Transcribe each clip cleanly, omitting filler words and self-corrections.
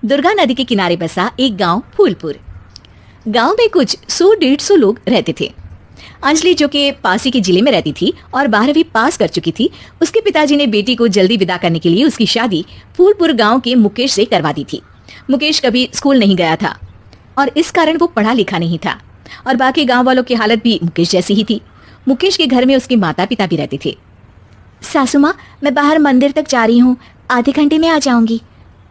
दुर्गा नदी के किनारे बसा एक गांव फूलपुर। गांव में कुछ 100-150 लोग रहते थे। अंजलि, जो कि पास ही के जिले में रहती थी और 12वीं पास कर चुकी थी, उसके पिताजी ने बेटी को जल्दी विदा करने के लिए उसकी शादी फूलपुर गांव के मुकेश से करवा दी थी। मुकेश कभी स्कूल नहीं गया था और इस कारण वो पढ़ा लिखा नहीं था और बाकी गांव वालों की हालत भी मुकेश जैसी ही थी। मुकेश के घर में उसके माता पिता भी रहते थे। सासू माँ, मैं बाहर मंदिर तक जा रही हूँ, आधे घंटे में आ जाऊंगी।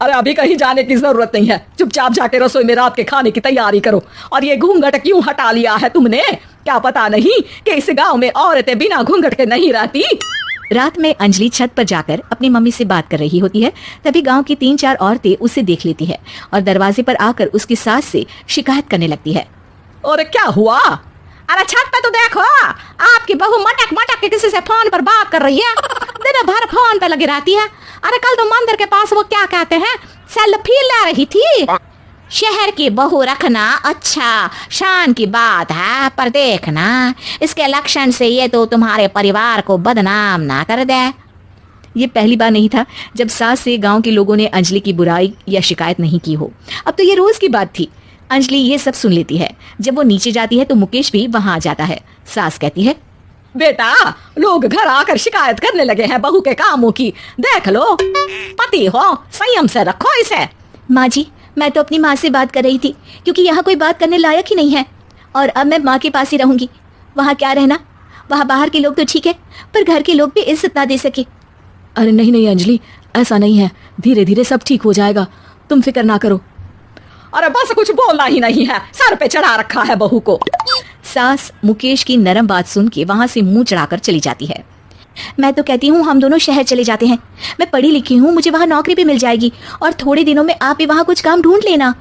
अरे अभी कहीं जाने की जरूरत नहीं है, चुपचाप जाके रसोई में रात के खाने की तैयारी करो। और ये घूंघट क्यों हटा लिया है तुमने? क्या पता नहीं कि इस गांव में औरतें बिना घूंघट के नहीं रहती। रात में अंजलि छत पर जाकर अपनी मम्मी से बात कर रही होती है। तभी गांव की 3-4 औरतें उसे देख लेती है और दरवाजे पर आकर उसकी सास से शिकायत करने लगती है। और क्या हुआ? अरे छत पे तो देखो, आपकी बहू मटक मटक के किसी से फोन पर बात कर रही है, दिन भर फोन पे लगी रहती है। अरे कल तो मंदिर के पास वो क्या कहते हैं, सेल्फी ले रही थी। शहर की बहू रखना अच्छा शान की बात है, पर देखना इसके लक्षण से ये तो तुम्हारे परिवार को बदनाम ना कर दे। ये पहली बार नहीं था जब सास से गांव के लोगों ने अंजलि की बुराई या शिकायत नहीं की हो। अब तो ये रोज की बात थी। अंजलि ये सब सुन लेती है। जब वो नीचे जाती है तो मुकेश भी वहां आ जाता है। सास कहती है, बेटा, लोग घर आकर शिकायत करने लगे हैं बहू के कामों की, देख लो। पति हो, संयम से रखो इसे। माँ जी, मैं तो अपनी माँ से बात कर रही थी क्योंकि यहाँ कोई बात करने लायक ही नहीं है और अब मैं माँ के पास ही रहूंगी। वहाँ क्या रहना, वहाँ बाहर के लोग तो ठीक है पर घर के लोग भी इज्जत ना दे सके। अरे नहीं नहीं अंजलि, ऐसा नहीं है, धीरे धीरे सब ठीक हो जाएगा, तुम फिक्र ना करो। अरे बस कुछ बोलना ही नहीं है, सर पे चढ़ा रखा है बहू को। सास मुकेश की नरम बात सुन के वहां से मुंह चढ़ाकर चली जाती है। मैं तो कहती हूँ हम दोनों शहर चले जाते हैं। मैं पढ़ी लिखी हूँ, मुझे वहाँ नौकरी भी मिल जाएगी और थोड़े दिनों में आप भी वहाँ कुछ काम ढूंढ लेना।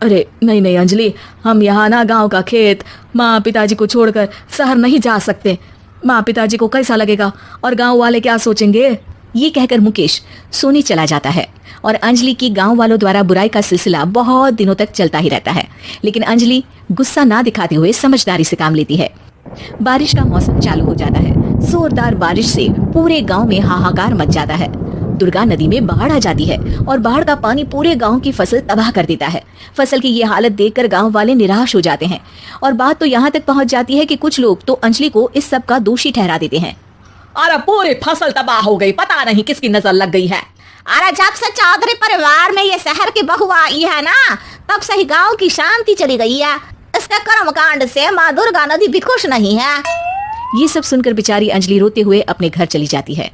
अरे नहीं नहीं अंजलि, हम यहाँ ना गांव का खेत, माँ पिताजी को छोड़कर शहर नहीं जा सकते। माँ पिताजी को कैसा लगेगा और गांव वाले क्या सोचेंगे? ये कहकर मुकेश सोने चला जाता है और अंजलि की गांव वालों द्वारा बुराई का सिलसिला बहुत दिनों तक चलता ही रहता है। लेकिन अंजलि गुस्सा ना दिखाते हुए समझदारी से काम लेती है। बारिश का मौसम चालू हो जाता है। जोरदार बारिश से पूरे गांव में हाहाकार मच जाता है। दुर्गा नदी में बाढ़ आ जाती है और बाढ़ का पानी पूरे गांव की फसल तबाह कर देता है। फसल की ये हालत देखकर गांव वाले निराश हो जाते हैं और बात तो यहाँ तक पहुँच जाती है कि कुछ लोग तो अंजलि को इस सब का दोषी ठहरा देते हैं। अरे पूरी फसल तबाह हो गई, पता नहीं किसकी नजर लग गई है। अरे जब से चौधरी परिवार में ये शहर की बहू आई है ना, तब से ही गांव की शांति चली गई है। इसके कर्मकांड से माँ दुर्गा नदी भी खुश नहीं है। ये सब सुनकर बेचारी अंजलि रोते हुए अपने घर चली जाती है।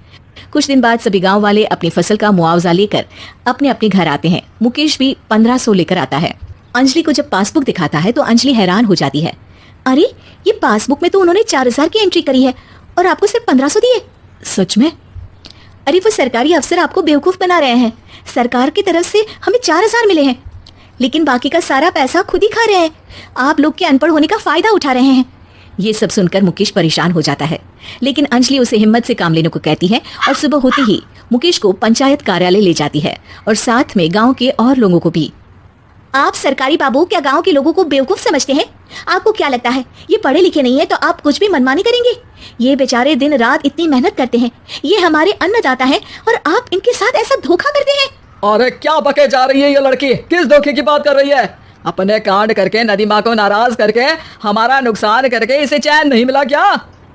कुछ दिन बाद सभी गांव वाले अपनी फसल का मुआवजा लेकर अपने अपने घर आते हैं। मुकेश भी 1500 लेकर आता है। अंजलि को जब पासबुक दिखाता है तो अंजलि हैरान हो जाती है। अरे, ये पासबुक में तो उन्होंने 4000 की एंट्री करी है और आपको सिर्फ 1500 दिए। सच में? अरे वो सरकारी अफसर आपको बेवकूफ बना रहे हैं। सरकार की तरफ से हमें 4000 मिले हैं लेकिन बाकी का सारा पैसा खुद ही खा रहे हैं। आप लोग के अनपढ़ होने का फायदा उठा रहे हैं। ये सब सुनकर मुकेश परेशान हो जाता है लेकिन अंजलि उसे हिम्मत से काम लेने को कहती है और सुबह होते ही मुकेश को पंचायत कार्यालय ले जाती है और साथ में गांव के और लोगों को भी। आप सरकारी बाबू क्या गांव के लोगों को बेवकूफ समझते हैं? आपको क्या लगता है ये पढ़े लिखे नहीं है तो आप कुछ भी मनमानी करेंगे? ये बेचारे दिन रात इतनी मेहनत करते हैं, ये हमारे अन्नदाता हैं और आप इनके साथ ऐसा धोखा करते हैं। अरे क्या बके जा रही है ये लड़की, किस धोखे की बात कर रही है? अपने कांड करके नदी माँ को नाराज करके हमारा नुकसान करके इसे चैन नहीं मिला क्या?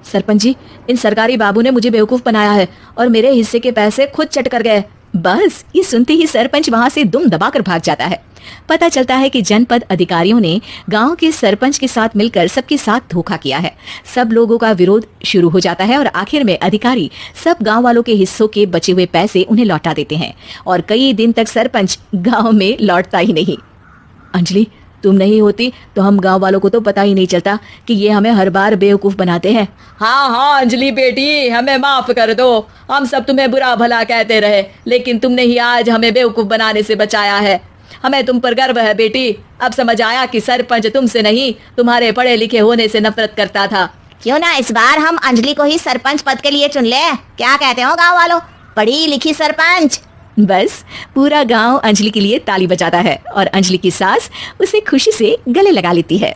सरपंच जी, इन सरकारी बाबू ने मुझे बेवकूफ बनाया है और मेरे हिस्से के पैसे खुद चट कर गए। बस ये सुनते ही सरपंच वहां से दुम दबाकर भाग जाता है। पता चलता है कि जनपद अधिकारियों ने गांव के सरपंच के साथ मिलकर सबके साथ धोखा किया है। सब लोगों का विरोध शुरू हो जाता है और आखिर में अधिकारी सब गांव वालों के हिस्सों के बचे हुए पैसे उन्हें लौटा देते हैं और कई दिन तक सरपंच गांव में लौटता ही नहीं। अंजलि, तुम नहीं होती तो हम गांव वालों को तो पता ही नहीं चलता कि ये हमें हर बार बेवकूफ बनाते हैं। हाँ हाँ अंजलि बेटी, हमें माफ कर दो। हम सब तुम्हें बुरा भला कहते रहे लेकिन तुमने ही आज हमें बेवकूफ बनाने से बचाया है। हमें तुम पर गर्व है बेटी। अब समझ आया कि सरपंच तुमसे नहीं तुम्हारे पढ़े लिखे होने से नफरत करता था। क्यों ना इस बार हम अंजलि को ही सरपंच पद के लिए चुन ले? क्या कहते हो गाँव वालों, पढ़ी लिखी सरपंच? बस पूरा गांव अंजलि के लिए ताली बजाता है और अंजलि की सास उसे खुशी से गले लगा लेती है।